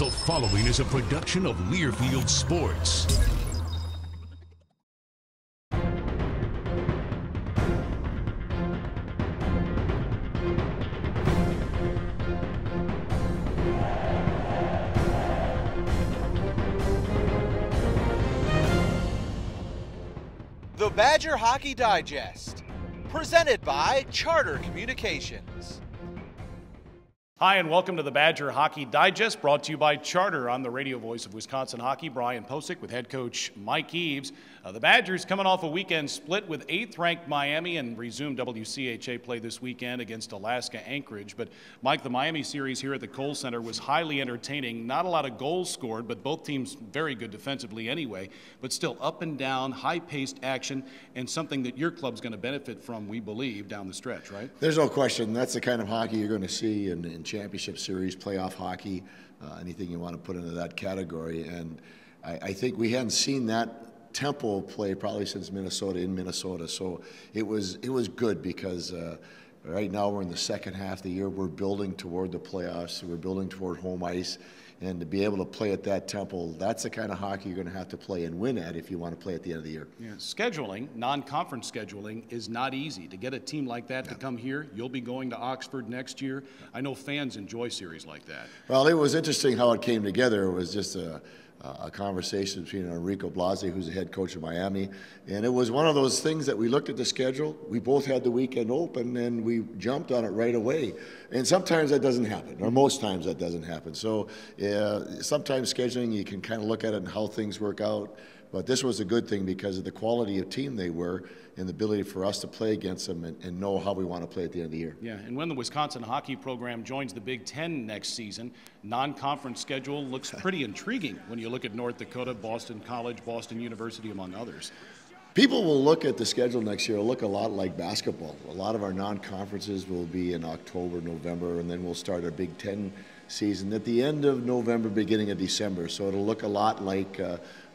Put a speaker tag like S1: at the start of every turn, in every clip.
S1: The following is a production of Learfield Sports.
S2: The Badger Hockey Digest, presented by Charter Communications.
S3: Hi, and welcome to the Badger Hockey Digest, brought to you by Charter on the radio voice of Wisconsin hockey. Brian Posick with head coach Mike Eaves. The Badgers coming off a weekend split with 8th-ranked Miami and resumed WCHA play this weekend against Alaska-Anchorage. But, Mike, the Miami series here at the Kohl Center was highly entertaining. Not a lot of goals scored, but both teams very good defensively anyway. But still up and down, high-paced action, and something that your club's going to benefit from, we believe, down the stretch, right?
S4: There's no question. That's the kind of hockey you're going to see in championship series, playoff hockey, anything you want to put into that category. And I think we hadn't seen that tempo play probably since Minnesota in Minnesota. So it was good because right now we're in the second half of the year. We're building toward the playoffs. We're building toward home ice. And to be able to play at that tempo, that's the kind of hockey you're going to have to play and win at if you want to play at the end of the year.
S3: Yeah, scheduling, non-conference scheduling, is not easy. To get a team like that to come here, you'll be going to Oxford next year. I know fans enjoy series like that.
S4: Well, it was interesting how it came together. It was just a conversation between Enrico Blasi, who's the head coach of Miami, and it was one of those things that we looked at the schedule. We both had the weekend open, and we jumped on it right away. And sometimes that doesn't happen, or most times that doesn't happen. So sometimes scheduling, you can kind of look at it and how things work out. But this was a good thing because of the quality of team they were and the ability for us to play against them and know how we want to play at the end of the year.
S3: Yeah, and when the Wisconsin hockey program joins the Big Ten next season, non-conference schedule looks pretty intriguing when you look at North Dakota, Boston College, Boston University, among others.
S4: People will look at the schedule next year, look a lot like basketball. A lot of our non-conferences will be in October, November, and then we'll start our Big Ten season at the end of November, beginning of December. So it'll look a lot like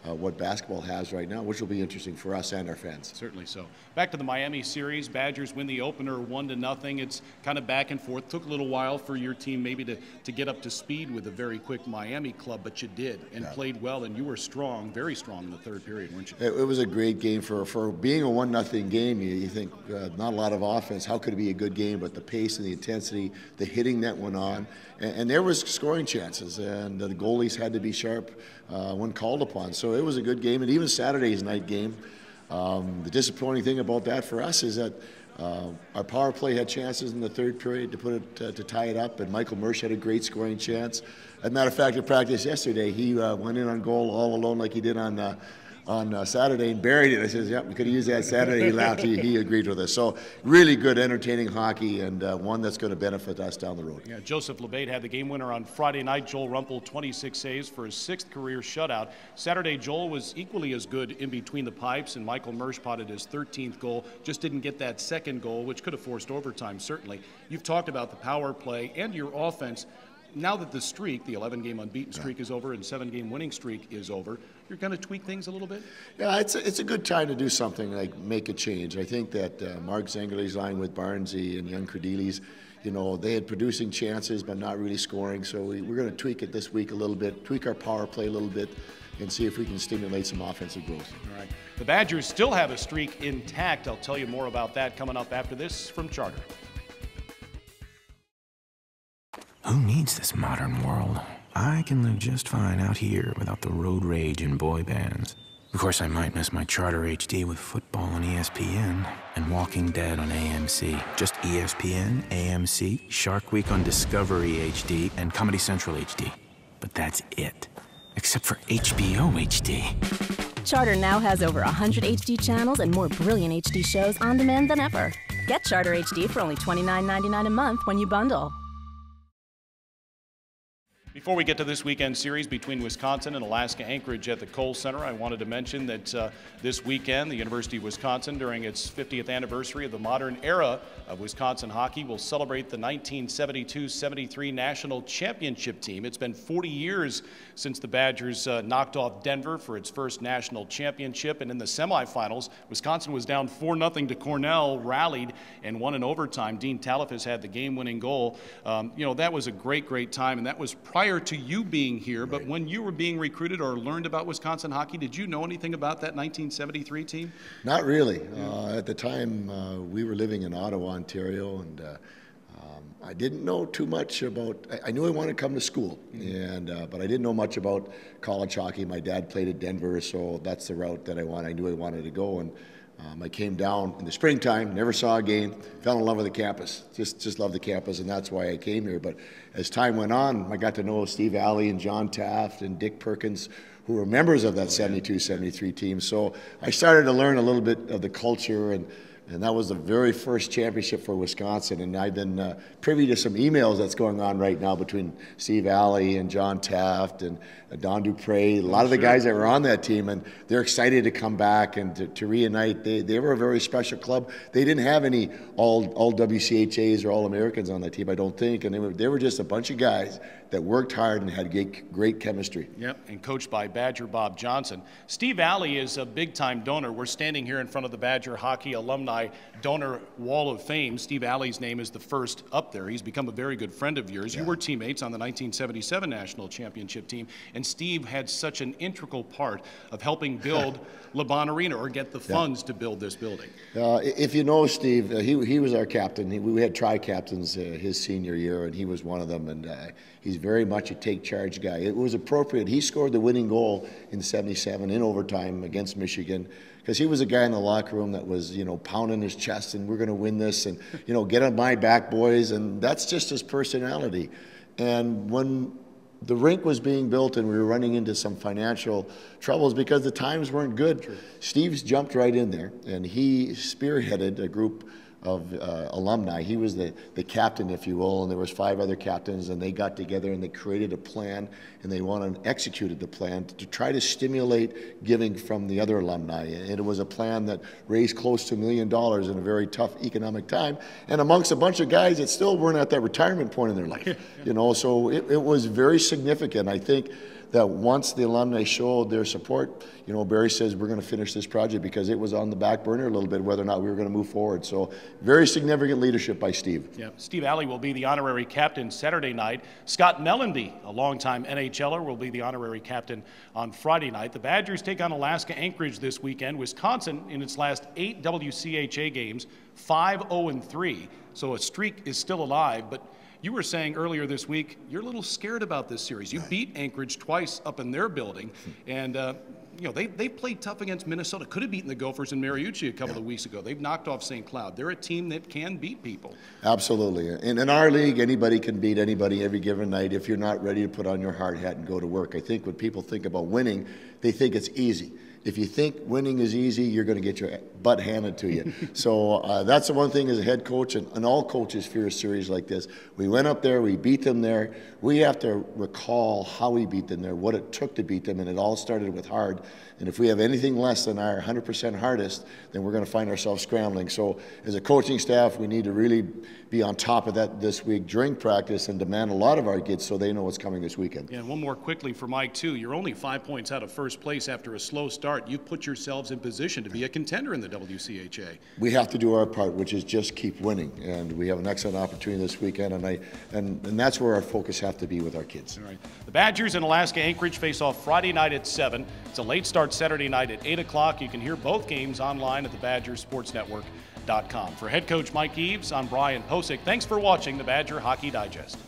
S4: what basketball has right now, which will be interesting for us and our fans.
S3: Certainly so. Back to the Miami series. Badgers win the opener 1-0. It's kind of back and forth. Took a little while for your team maybe to get up to speed with a very quick Miami club, but you did and played well, and you were strong, very strong in the third period, weren't you?
S4: It was a great game. For being a 1-0 game, you think not a lot of offense. How could it be a good game? But the pace and the intensity, the hitting that went on, and there was scoring chances, and the goalies had to be sharp when called upon. So it was a good game, and even Saturday's night game. The disappointing thing about that for us is that our power play had chances in the third period to put it to tie it up, and Michael Mersch had a great scoring chance. As a matter of fact, at practice yesterday, he went in on goal all alone like he did on Saturday and buried it. I says, "Yep, we could have used that Saturday." He laughed. He agreed with us. So really good, entertaining hockey, and one that's going to benefit us down the road.
S3: Yeah, Joseph Lebate had the game winner on Friday night. Joel Rumpel, 26 saves for his 6th career shutout. Saturday, Joel was equally as good in between the pipes, and Michael Mersch potted his 13th goal. Just didn't get that second goal, which could have forced overtime, certainly. You've talked about the power play and your offense. Now that the streak, the 11-game unbeaten streak is over and 7-game winning streak is over, you're going to tweak things a little bit?
S4: Yeah, it's a good time to do something like make a change. I think that Mark Zengerle's line with Barnesy and Young Crediles, you know, they had producing chances but not really scoring. So we're going to tweak it this week a little bit, tweak our power play a little bit, and see if we can stimulate some offensive growth.
S3: All right. The Badgers still have a streak intact. I'll tell you more about that coming up after this from Charter.
S5: Who needs this modern world? I can live just fine out here without the road rage and boy bands. Of course, I might miss my Charter HD with football on ESPN and Walking Dead on AMC. Just ESPN, AMC, Shark Week on Discovery HD, and Comedy Central HD. But that's it. Except for HBO HD.
S6: Charter now has over 100 HD channels and more brilliant HD shows on demand than ever. Get Charter HD for only $29.99 a month when you bundle.
S3: Before we get to this weekend series between Wisconsin and Alaska-Anchorage at the Kohl Center, I wanted to mention that this weekend, the University of Wisconsin, during its 50th anniversary of the modern era of Wisconsin hockey, will celebrate the 1972-73 National Championship team. It's been 40 years since the Badgers knocked off Denver for its first national championship, and in the semifinals, Wisconsin was down 4-0 to Cornell, rallied, and won in overtime. Dean Talifas had the game-winning goal. You know, that was a great, great time, and that was prior prior to you being here, but when you were being recruited or learned about Wisconsin hockey, did you know anything about that 1973 team?
S4: Not really. At the time, we were living in Ottawa, Ontario, and I didn't know too much about. I knew I wanted to come to school, but I didn't know much about college hockey. My dad played at Denver, so that's the route that I knew I wanted to go, and I came down in the springtime, never saw a game, fell in love with the campus. Just loved the campus, and that's why I came here. But as time went on, I got to know Steve Alley and John Taft and Dick Perkins, who were members of that 72-73 team. So I started to learn a little bit of the culture, and that was the very first championship for Wisconsin. And I've been privy to some emails that's going on right now between Steve Alley and John Taft and Don Dupre, a lot of the guys that were on that team, and they're excited to come back and to reunite. They were a very special club. They didn't have any all WCHAs or All-Americans on that team, I don't think, and they were just a bunch of guys that worked hard and had great chemistry.
S3: Yep, and coached by Badger Bob Johnson. Steve Alley is a big-time donor. We're standing here in front of the Badger Hockey Alumni Donor Wall of Fame. Steve Alley's name is the first up there. He's become a very good friend of yours. Yeah. You were teammates on the 1977 National Championship team, and Steve had such an integral part of helping build LeBon Arena, or get the funds to build this building.
S4: If you know Steve, he was our captain. We had tri-captains his senior year, and he was one of them, and he's very much a take-charge guy. It was appropriate. He scored the winning goal in '77 in overtime against Michigan, because he was a guy in the locker room that was, pounding his chest, and we're going to win this, and, get on my back, boys, and that's just his personality. And when the rink was being built and we were running into some financial troubles because the times weren't good, Steve's jumped right in there, and he spearheaded a group of alumni. He was the captain, if you will, and there was 5 other captains, and they got together and they created a plan, and they went and executed the plan to try to stimulate giving from the other alumni. And it was a plan that raised close to $1 million in a very tough economic time, and amongst a bunch of guys that still weren't at that retirement point in their life. So it was very significant. I think that once the alumni showed their support, Barry says we're going to finish this project, because it was on the back burner a little bit whether or not we were going to move forward. So very significant leadership by Steve.
S3: Yeah, Steve Alley will be the honorary captain Saturday night. Scott Mellenby, a longtime NHLer, will be the honorary captain on Friday night. The Badgers take on Alaska-Anchorage this weekend. Wisconsin, in its last 8 WCHA games, 5-0-3. So a streak is still alive, but you were saying earlier this week you're a little scared about this series. You beat Anchorage twice up in their building, and they played tough against Minnesota. Could have beaten the Gophers in Mariucci a couple of weeks ago. They've knocked off St. Cloud. They're a team that can beat people.
S4: Absolutely. And in our league, anybody can beat anybody every given night if you're not ready to put on your hard hat and go to work. I think when people think about winning, they think it's easy. If you think winning is easy, you're going to get your butt handed to you. So that's the one thing as a head coach, and all coaches fear a series like this. We went up there, we beat them there. We have to recall how we beat them there, what it took to beat them, and it all started with hard. And if we have anything less than our 100% hardest, then we're going to find ourselves scrambling. So as a coaching staff, we need to really be on top of that this week during practice and demand a lot of our kids so they know what's coming this weekend.
S3: Yeah, and one more quickly for Mike, too. You're only 5 points out of first place after a slow start. You've put yourselves in position to be a contender in the WCHA.
S4: We have to do our part, which is just keep winning. And we have an excellent opportunity this weekend, and that's where our focus has to be with our kids.
S3: All right. The Badgers and Alaska-Anchorage face off Friday night at 7. It's a late start Saturday night at 8 o'clock. You can hear both games online at the BadgerSportsNetwork.com. For head coach Mike Eaves, I'm Brian Posick. Thanks for watching the Badger Hockey Digest.